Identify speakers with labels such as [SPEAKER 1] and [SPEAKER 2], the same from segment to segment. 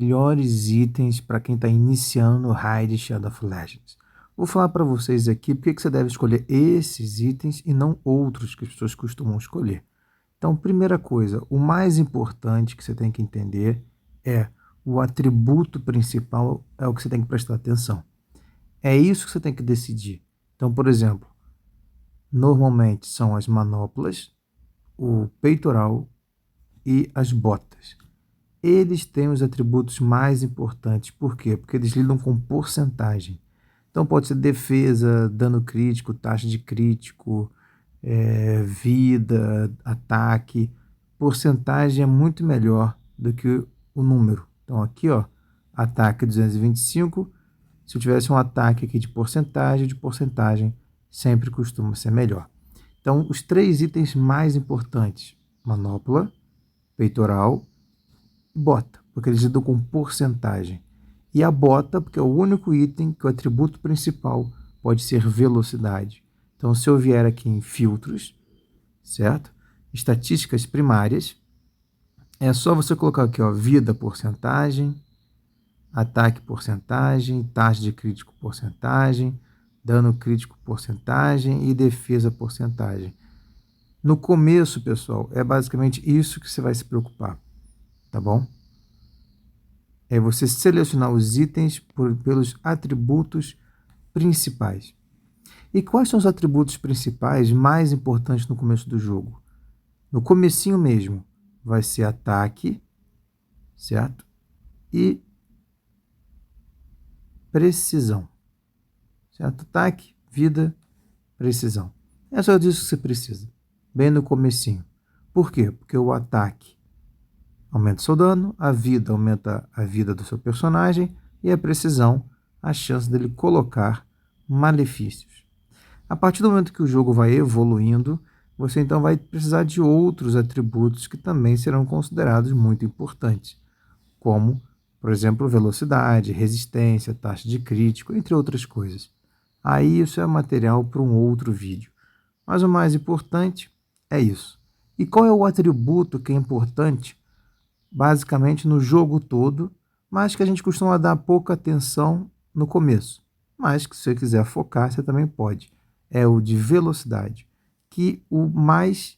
[SPEAKER 1] Melhores itens para quem está iniciando o raid de Shadow of Legends. Vou falar para vocês aqui porque que você deve escolher esses itens e não outros que as pessoas costumam escolher. Então, primeira coisa, o mais importante que você tem que entender é o atributo principal, é o que você tem que prestar atenção. É isso que você tem que decidir. Então, por exemplo, normalmente são as manoplas, o peitoral e as botas. Eles têm os atributos mais importantes. Por quê? Porque eles lidam com porcentagem. Então pode ser defesa, dano crítico, taxa de crítico, vida, ataque. Porcentagem é muito melhor do que o número. Então aqui, ó, ataque 225. Se eu tivesse um ataque aqui de porcentagem sempre costuma ser melhor. Então os três itens mais importantes: manopla, peitoral, bota, porque eles lidam com porcentagem. E a bota, porque é o único item que o atributo principal pode ser velocidade. Então, se eu vier aqui em filtros, certo? Estatísticas primárias, é só você colocar aqui, ó, vida porcentagem, ataque porcentagem, taxa de crítico porcentagem, dano crítico porcentagem e defesa porcentagem. No começo, pessoal, é basicamente isso que você vai se preocupar, tá bom? É você selecionar os itens pelos atributos principais. E quais são os atributos principais mais importantes no começo do jogo? No comecinho mesmo, vai ser ataque, certo? E precisão, certo? Ataque, vida, precisão. É só disso que você precisa, bem no comecinho. Por quê? Porque o ataque aumenta o seu dano, a vida aumenta a vida do seu personagem e a precisão, a chance dele colocar malefícios. A partir do momento que o jogo vai evoluindo, você então vai precisar de outros atributos que também serão considerados muito importantes, como, por exemplo, velocidade, resistência, taxa de crítico, entre outras coisas. Aí isso é material para um outro vídeo. Mas o mais importante é isso. E qual é o atributo que é importante basicamente no jogo todo, mas que a gente costuma dar pouca atenção no começo? Mas que se você quiser focar, você também pode. É o de velocidade, que o mais,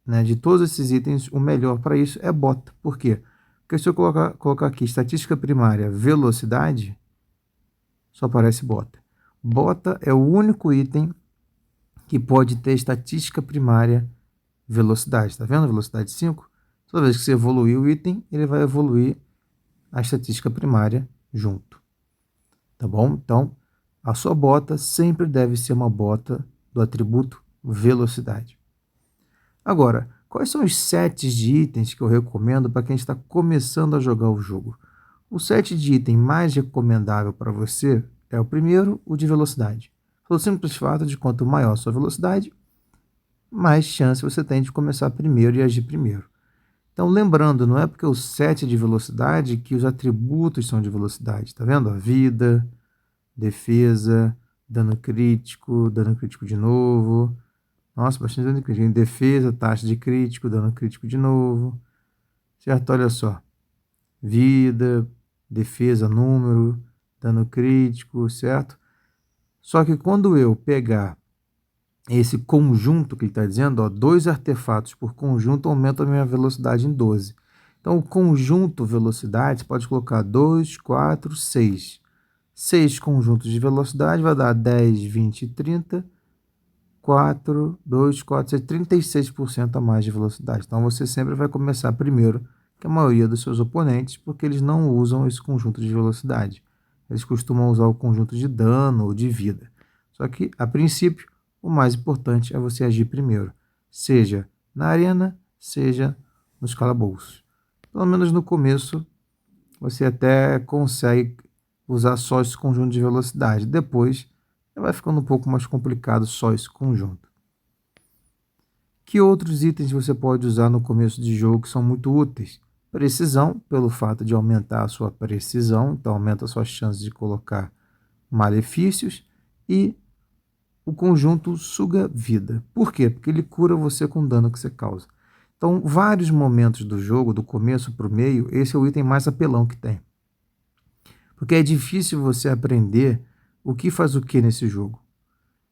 [SPEAKER 1] né, de todos esses itens, o melhor para isso é bota. Por quê? Porque se eu colocar aqui estatística primária, velocidade, só aparece bota. Bota é o único item que pode ter estatística primária velocidade. Tá vendo? Velocidade 5. Toda vez que você evoluir o item, ele vai evoluir a estatística primária junto. Tá bom? Então, a sua bota sempre deve ser uma bota do atributo velocidade. Agora, quais são os sets de itens que eu recomendo para quem está começando a jogar o jogo? O set de item mais recomendável para você é o primeiro, o de velocidade. Pelo simples fato de quanto maior a sua velocidade, mais chance você tem de começar primeiro e agir primeiro. Então, lembrando, não é porque o set é de velocidade que os atributos são de velocidade. Tá vendo? A vida, defesa, dano crítico de novo. Nossa, bastante dano crítico. Defesa, taxa de crítico, dano crítico de novo. Certo? Olha só. Vida, defesa, número, dano crítico, certo? Só que quando eu pegar esse conjunto que ele está dizendo, ó, 2 artefatos por conjunto aumenta a minha velocidade em 12. Então, o conjunto velocidade, você pode colocar 2, 4, 6. 6 conjuntos de velocidade vai dar 10, 20, 30. 4, 2, 4, 6, 36% a mais de velocidade. Então, você sempre vai começar primeiro que a maioria dos seus oponentes, porque eles não usam esse conjunto de velocidade. Eles costumam usar o conjunto de dano ou de vida. Só que, a princípio, o mais importante é você agir primeiro, seja na arena, seja nos calabouços. Pelo menos no começo, você até consegue usar só esse conjunto de velocidade. Depois, vai ficando um pouco mais complicado só esse conjunto. Que outros itens você pode usar no começo de jogo que são muito úteis? Precisão, pelo fato de aumentar a sua precisão, então aumenta a sua chance de colocar malefícios. E o conjunto suga vida. Por quê? Porque ele cura você com o dano que você causa. Então, vários momentos do jogo, do começo para o meio, esse é o item mais apelão que tem. Porque é difícil você aprender o que faz o que nesse jogo.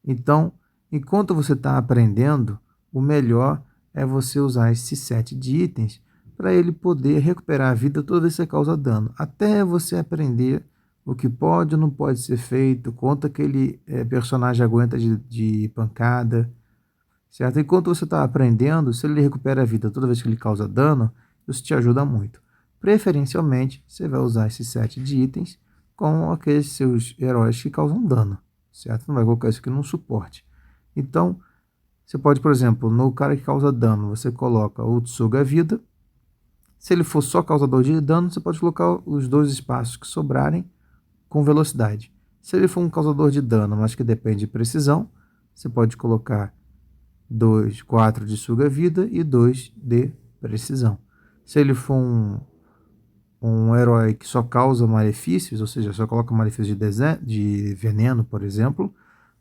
[SPEAKER 1] Então, enquanto você está aprendendo, o melhor é você usar esse set de itens para ele poder recuperar a vida toda vez que você causa dano. Até você aprender o que pode ou não pode ser feito, quanto aquele personagem aguenta de pancada, certo? Enquanto você está aprendendo, se ele recupera a vida toda vez que ele causa dano, isso te ajuda muito. Preferencialmente, você vai usar esse set de itens com aqueles seus heróis que causam dano, certo? Não vai colocar isso aqui num suporte. Então, você pode, por exemplo, no cara que causa dano, você coloca o Tsuga Vida. Se ele for só causador de dano, você pode colocar os 2 espaços que sobrarem com velocidade. Se ele for um causador de dano, mas que depende de precisão, você pode colocar 4 de Suga Vida e 2 de precisão. Se ele for um herói que só causa malefícios, ou seja, só coloca malefícios de veneno, por exemplo,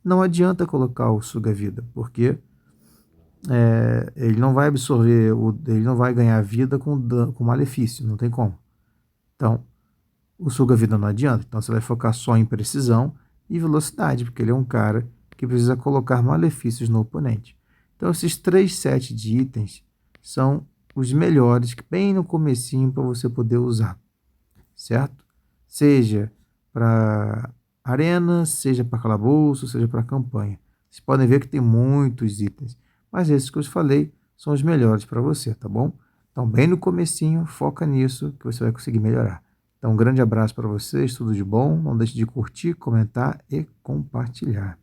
[SPEAKER 1] não adianta colocar o Suga Vida, porque ele não vai absorver, ele não vai ganhar vida com malefício, não tem como. Então, o Suga Vida não adianta. Então, você vai focar só em precisão e velocidade, porque ele é um cara que precisa colocar malefícios no oponente. Então, esses 3 sets de itens são os melhores, bem no comecinho, para você poder usar, certo? Seja para arena, seja para calabouço, seja para campanha. Vocês podem ver que tem muitos itens, mas esses que eu falei são os melhores para você, tá bom? Então, bem no comecinho, foca nisso que você vai conseguir melhorar. Então, um grande abraço para vocês, tudo de bom. Não deixe de curtir, comentar e compartilhar.